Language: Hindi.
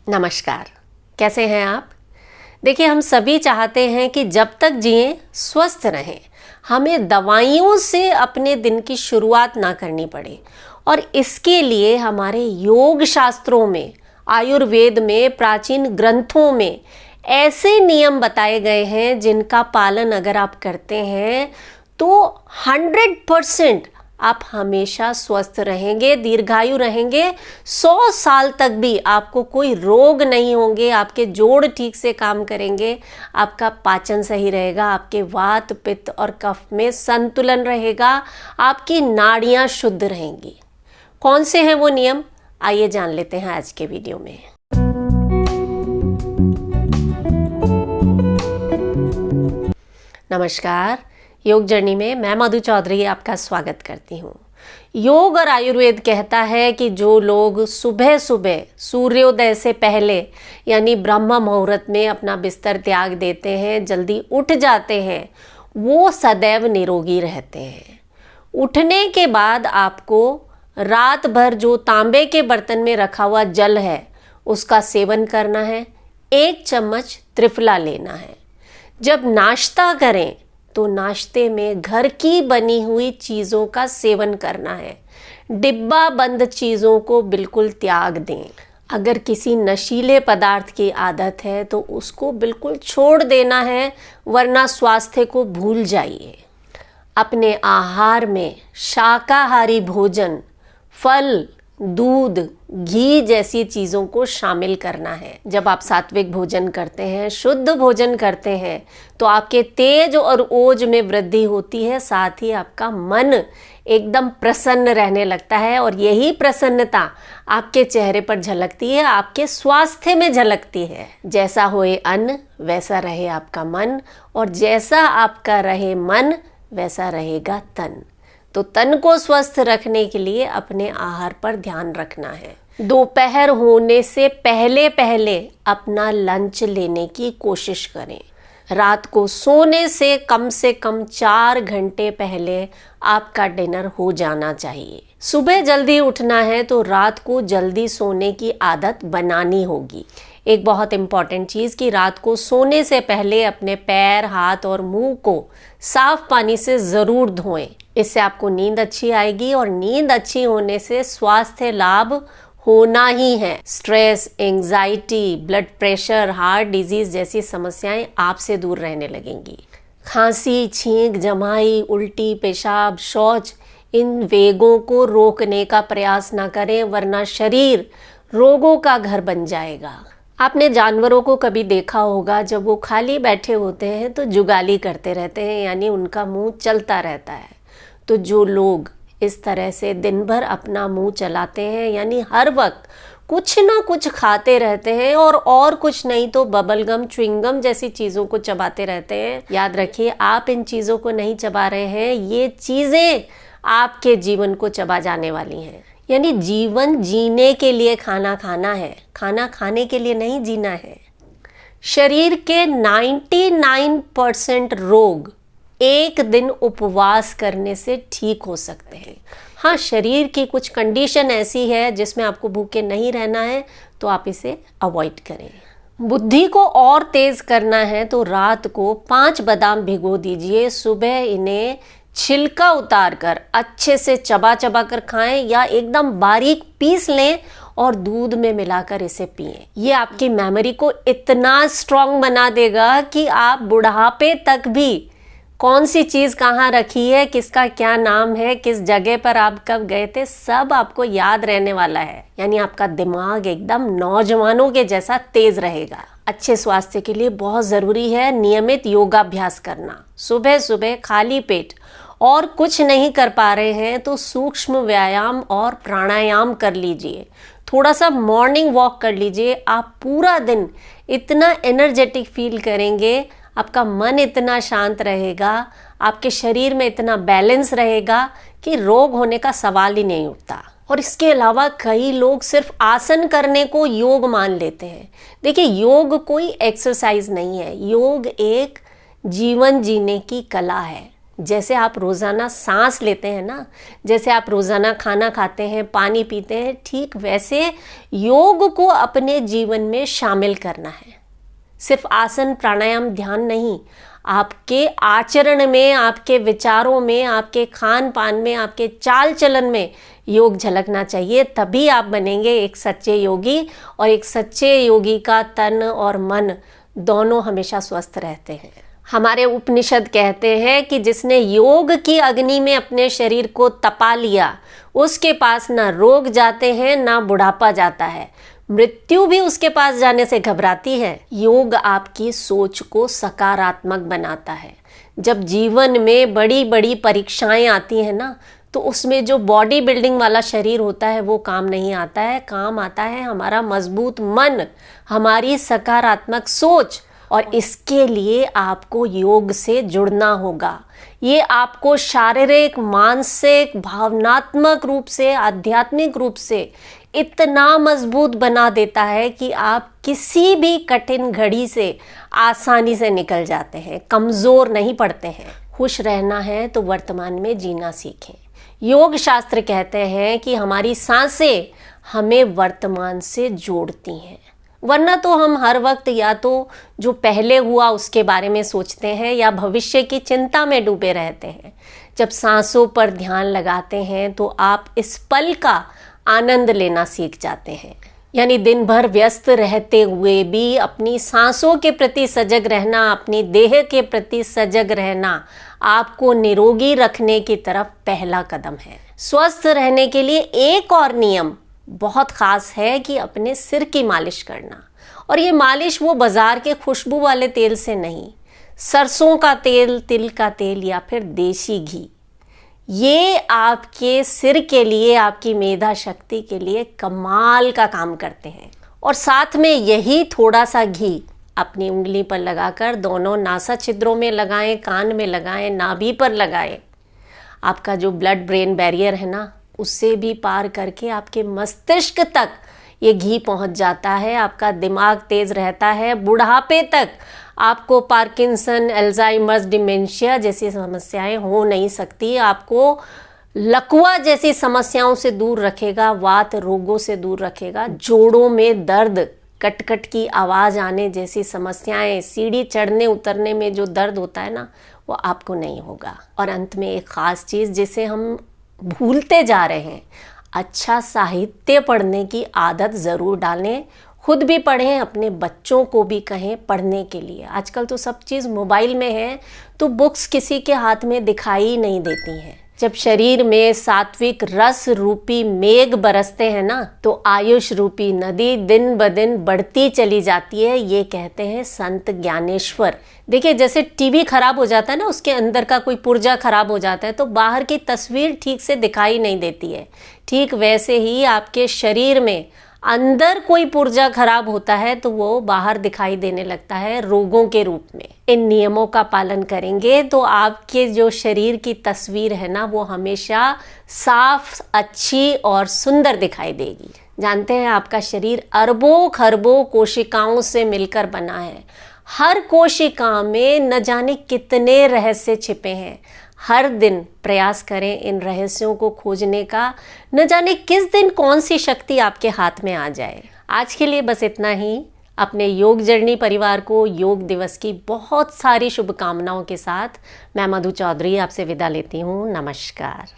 नमस्कार, कैसे हैं आप? देखिए, हम सभी चाहते हैं कि जब तक जिएं स्वस्थ रहें, हमें दवाइयों से अपने दिन की शुरुआत ना करनी पड़े। और इसके लिए हमारे योग शास्त्रों में, आयुर्वेद में, प्राचीन ग्रंथों में ऐसे नियम बताए गए हैं जिनका पालन अगर आप करते हैं तो 100% आप हमेशा स्वस्थ रहेंगे, दीर्घायु रहेंगे। 100 साल तक भी आपको कोई रोग नहीं होंगे, आपके जोड़ ठीक से काम करेंगे, आपका पाचन सही रहेगा, आपके वात पित्त और कफ में संतुलन रहेगा, आपकी नाड़ियां शुद्ध रहेंगी। कौन से हैं वो नियम, आइए जान लेते हैं आज के वीडियो में। नमस्कार, योग जर्नी में मैं मधु चौधरी आपका स्वागत करती हूँ। योग और आयुर्वेद कहता है कि जो लोग सुबह सुबह सूर्योदय से पहले यानी ब्रह्म मुहूर्त में अपना बिस्तर त्याग देते हैं, जल्दी उठ जाते हैं, वो सदैव निरोगी रहते हैं। उठने के बाद आपको रात भर जो तांबे के बर्तन में रखा हुआ जल है उसका सेवन करना है। 1 चम्मच त्रिफला लेना है। जब नाश्ता करें तो नाश्ते में घर की बनी हुई चीज़ों का सेवन करना है। डिब्बा बंद चीज़ों को बिल्कुल त्याग दें। अगर किसी नशीले पदार्थ की आदत है तो उसको बिल्कुल छोड़ देना है, वरना स्वास्थ्य को भूल जाइए। अपने आहार में शाकाहारी भोजन, फल, दूध, घी जैसी चीज़ों को शामिल करना है। जब आप सात्विक भोजन करते हैं, शुद्ध भोजन करते हैं, तो आपके तेज और ओज में वृद्धि होती है, साथ ही आपका मन एकदम प्रसन्न रहने लगता है और यही प्रसन्नता आपके चेहरे पर झलकती है, आपके स्वास्थ्य में झलकती है। जैसा होए अन्न वैसा रहे आपका मन, और जैसा आपका रहे मन वैसा रहेगा तन। तो तन को स्वस्थ रखने के लिए अपने आहार पर ध्यान रखना है। दोपहर होने से पहले पहले अपना लंच लेने की कोशिश करें। रात को सोने से कम 4 घंटे पहले आपका डिनर हो जाना चाहिए। सुबह जल्दी उठना है तो रात को जल्दी सोने की आदत बनानी होगी। एक बहुत इम्पॉर्टेंट चीज़ कि रात को सोने से पहले अपने पैर, हाथ और मुंह को साफ पानी से ज़रूर धोएं। इससे आपको नींद अच्छी आएगी और नींद अच्छी होने से स्वास्थ्य लाभ होना ही है। Stress, anxiety, blood pressure, heart disease जैसी समस्याएं आपसे दूर रहने लगेंगी। खांसी, छींक, जमाई, उल्टी, पेशाब, शौच, इन वेगों को रोकने का प्रयास ना करें, वरना शरीर रोगों का घर बन जाएगा। आपने जानवरों को कभी देखा होगा, जब वो खाली बैठे होते हैं तो जुगाली करते रहते हैं, यानी उनका मुंह चलता रहता है। तो जो लोग इस तरह से दिन भर अपना मुंह चलाते हैं, यानी हर वक्त कुछ ना कुछ खाते रहते हैं और कुछ नहीं तो बबलगम, च्युइंगम जैसी चीज़ों को चबाते रहते हैं, याद रखिए आप इन चीज़ों को नहीं चबा रहे हैं, ये चीज़ें आपके जीवन को चबा जाने वाली हैं। यानी जीवन जीने के लिए खाना खाना है, खाना खाने के लिए नहीं जीना है। शरीर के 99% रोग एक दिन उपवास करने से ठीक हो सकते हैं। हाँ, शरीर की कुछ कंडीशन ऐसी है जिसमें आपको भूखे नहीं रहना है, तो आप इसे अवॉइड करें। बुद्धि को और तेज करना है तो रात को 5 बादाम भिगो दीजिए, सुबह इन्हें छिलका उतार कर अच्छे से चबा चबा कर खाएं, या एकदम बारीक पीस लें और दूध में मिलाकर इसे पिएं। ये आपकी मेमोरी को इतना स्ट्रांग बना देगा कि आप बुढ़ापे तक भी कौन सी चीज़ कहाँ रखी है, किसका क्या नाम है, किस जगह पर आप कब गए थे, सब आपको याद रहने वाला है। यानी आपका दिमाग एकदम नौजवानों के जैसा तेज रहेगा। अच्छे स्वास्थ्य के लिए बहुत ज़रूरी है नियमित योगाभ्यास करना। सुबह सुबह खाली पेट और कुछ नहीं कर पा रहे हैं तो सूक्ष्म व्यायाम और प्राणायाम कर लीजिए। थोड़ा सा मॉर्निंग वॉक कर लीजिए। आप पूरा दिन इतना एनर्जेटिक फील करेंगे, आपका मन इतना शांत रहेगा, आपके शरीर में इतना बैलेंस रहेगा कि रोग होने का सवाल ही नहीं उठता। और इसके अलावा कई लोग सिर्फ आसन करने को योग मान लेते हैं। देखिए, योग कोई एक्सरसाइज नहीं है, योग एक जीवन जीने की कला है। जैसे आप रोज़ाना सांस लेते हैं ना, जैसे आप रोज़ाना खाना खाते हैं, पानी पीते हैं, ठीक वैसे योग को अपने जीवन में शामिल करना है। सिर्फ आसन, प्राणायाम, ध्यान नहीं, आपके आचरण में, आपके विचारों में, आपके खान पान में, आपके चाल चलन में योग झलकना चाहिए। तभी आप बनेंगे एक सच्चे योगी, और एक सच्चे योगी का तन और मन दोनों हमेशा स्वस्थ रहते हैं। हमारे उपनिषद कहते हैं कि जिसने योग की अग्नि में अपने शरीर को तपा लिया, उसके पास ना रोग जाते हैं, ना बुढ़ापा जाता है, मृत्यु भी उसके पास जाने से घबराती है। योग आपकी सोच को सकारात्मक बनाता है। जब जीवन में बड़ी बड़ी परीक्षाएं आती हैं ना, तो उसमें जो बॉडी बिल्डिंग वाला शरीर होता है वो काम नहीं आता है। काम आता है हमारा मजबूत मन, हमारी सकारात्मक सोच। और इसके लिए आपको योग से जुड़ना होगा। ये आपको शारीरिक, मानसिक, भावनात्मक रूप से, आध्यात्मिक रूप से इतना मजबूत बना देता है कि आप किसी भी कठिन घड़ी से आसानी से निकल जाते हैं, कमज़ोर नहीं पड़ते हैं। खुश रहना है तो वर्तमान में जीना सीखें। योग शास्त्र कहते हैं कि हमारी सांसें हमें वर्तमान से जोड़ती हैं, वरना तो हम हर वक्त या तो जो पहले हुआ उसके बारे में सोचते हैं या भविष्य की चिंता में डूबे रहते हैं। जब सांसों पर ध्यान लगाते हैं तो आप इस पल का आनंद लेना सीख जाते हैं। यानी दिन भर व्यस्त रहते हुए भी अपनी सांसों के प्रति सजग रहना, अपनी देह के प्रति सजग रहना आपको निरोगी रखने की तरफ पहला कदम है। स्वस्थ रहने के लिए एक और नियम बहुत ख़ास है कि अपने सिर की मालिश करना। और ये मालिश वो बाज़ार के खुशबू वाले तेल से नहीं, सरसों का तेल, तिल का तेल या फिर देसी घी, ये आपके सिर के लिए, आपकी मेधा शक्ति के लिए कमाल का काम करते हैं। और साथ में यही थोड़ा सा घी अपनी उंगली पर लगाकर दोनों नासा छिद्रों में लगाएं, कान में लगाएं, नाभि पर लगाएं। आपका जो ब्लड ब्रेन बैरियर है ना, उससे भी पार करके आपके मस्तिष्क तक ये घी पहुंच जाता है। आपका दिमाग तेज रहता है। बुढ़ापे तक आपको पार्किंसन, अल्जाइमर्स, डिमेंशिया जैसी समस्याएं हो नहीं सकती। आपको लकवा जैसी समस्याओं से दूर रखेगा, वात रोगों से दूर रखेगा। जोड़ों में दर्द, कटकट की आवाज़ आने जैसी समस्याएं, सीढ़ी चढ़ने उतरने में जो दर्द होता है ना, वो आपको नहीं होगा। और अंत में एक ख़ास चीज़ जिसे हम भूलते जा रहे हैं, अच्छा साहित्य पढ़ने की आदत ज़रूर डालें। खुद भी पढ़ें, अपने बच्चों को भी कहें पढ़ने के लिए। आजकल तो सब चीज़ मोबाइल में है, तो बुक्स किसी के हाथ में दिखाई नहीं देती हैं। जब शरीर में सात्विक रस रूपी मेघ बरसते हैं ना, तो आयुष रूपी नदी दिन ब दिन बढ़ती चली जाती है। ये कहते हैं संत ज्ञानेश्वर। देखिए, जैसे टीवी खराब हो जाता है ना, उसके अंदर का कोई पुर्जा खराब हो जाता है तो बाहर की तस्वीर ठीक से दिखाई नहीं देती है। ठीक वैसे ही आपके शरीर में अंदर कोई पुर्जा खराब होता है तो वो बाहर दिखाई देने लगता है रोगों के रूप में। इन नियमों का पालन करेंगे तो आपके जो शरीर की तस्वीर है ना, वो हमेशा साफ, अच्छी और सुंदर दिखाई देगी। जानते हैं, आपका शरीर अरबों खरबों कोशिकाओं से मिलकर बना है। हर कोशिका में न जाने कितने रहस्य छिपे हैं। हर दिन प्रयास करें इन रहस्यों को खोजने का। न जाने किस दिन कौन सी शक्ति आपके हाथ में आ जाए। आज के लिए बस इतना ही। अपने योग जर्नी परिवार को योग दिवस की बहुत सारी शुभकामनाओं के साथ मैं मधु चौधरी आपसे विदा लेती हूँ। नमस्कार।